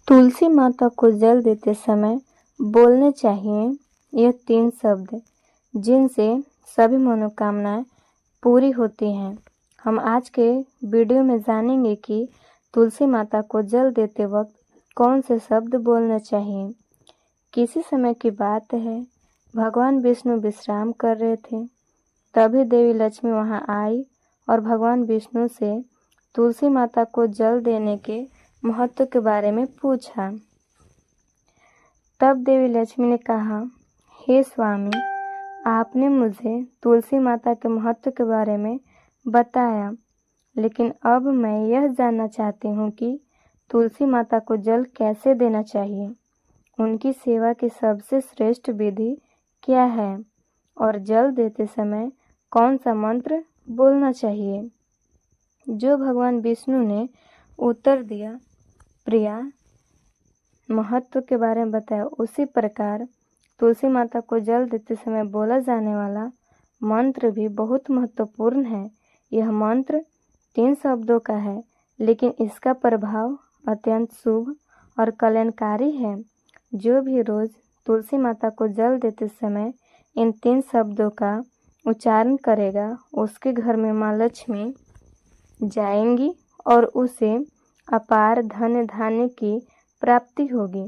तुलसी माता को जल देते समय बोलने चाहिए यह 3 शब्द जिनसे सभी मनोकामनाएं पूरी होती हैं। हम आज के वीडियो में जानेंगे कि तुलसी माता को जल देते वक्त कौन से शब्द बोलने चाहिए। किसी समय की बात है, भगवान विष्णु विश्राम कर रहे थे। तभी देवी लक्ष्मी वहां आई और भगवान विष्णु से तुलसी माता को जल देने के महत्व के बारे में पूछा। तब देवी लक्ष्मी ने कहा, हे स्वामी, आपने मुझे तुलसी माता के महत्व के बारे में बताया, लेकिन अब मैं यह जानना चाहती हूँ कि तुलसी माता को जल कैसे देना चाहिए। उनकी सेवा की सबसे श्रेष्ठ विधि क्या है और जल देते समय कौन सा मंत्र बोलना चाहिए। जो भगवान विष्णु ने उत्तर दिया, प्रिया, महत्व के बारे में बताया, उसी प्रकार तुलसी माता को जल देते समय बोला जाने वाला मंत्र भी बहुत महत्वपूर्ण है। यह मंत्र 3 शब्दों का है, लेकिन इसका प्रभाव अत्यंत शुभ और कल्याणकारी है। जो भी रोज तुलसी माता को जल देते समय इन 3 शब्दों का उच्चारण करेगा, उसके घर में माँ लक्ष्मी जाएंगी और उसे अपार धन धान्य की प्राप्ति होगी।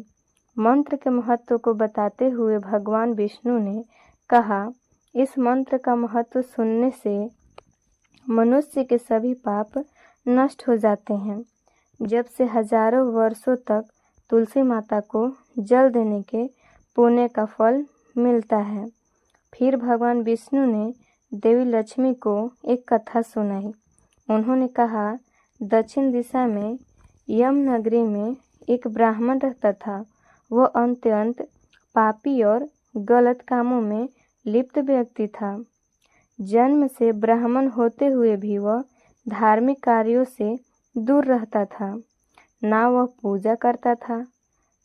मंत्र के महत्व को बताते हुए भगवान विष्णु ने कहा, इस मंत्र का महत्व सुनने से मनुष्य के सभी पाप नष्ट हो जाते हैं। जब से हजारों वर्षों तक तुलसी माता को जल देने के पुण्य का फल मिलता है। फिर भगवान विष्णु ने देवी लक्ष्मी को एक कथा सुनाई। उन्होंने कहा, दक्षिण दिशा में यम नगरी में एक ब्राह्मण रहता था। वह अत्यंत पापी और गलत कामों में लिप्त व्यक्ति था। जन्म से ब्राह्मण होते हुए भी वह धार्मिक कार्यों से दूर रहता था। ना वह पूजा करता था,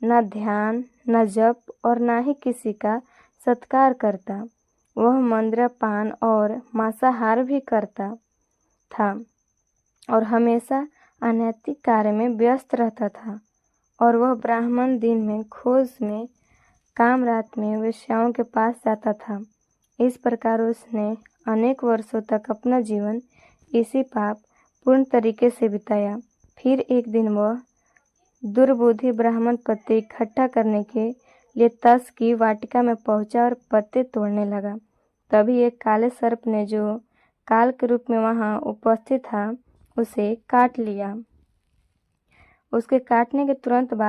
ना ध्यान, ना जप और ना ही किसी का सत्कार करता। वह मदिरापान और मांसाहार भी करता था और हमेशा अनैतिक कार्य में व्यस्त रहता था। और वह ब्राह्मण दिन में खोज में, काम रात में वेश्याओं के पास जाता था। इस प्रकार उसने अनेक वर्षों तक अपना जीवन इसी पाप पूर्ण तरीके से बिताया। फिर एक दिन वह दुर्बुद्धि ब्राह्मण पत्ते इकट्ठा करने के लिए तस की वाटिका में पहुंचा और पत्ते तोड़ने लगा। तभी एक काले सर्प ने, जो काल के रूप में वहां उपस्थित था, उसे काट लिया। उसके काटने के तुरंत बाद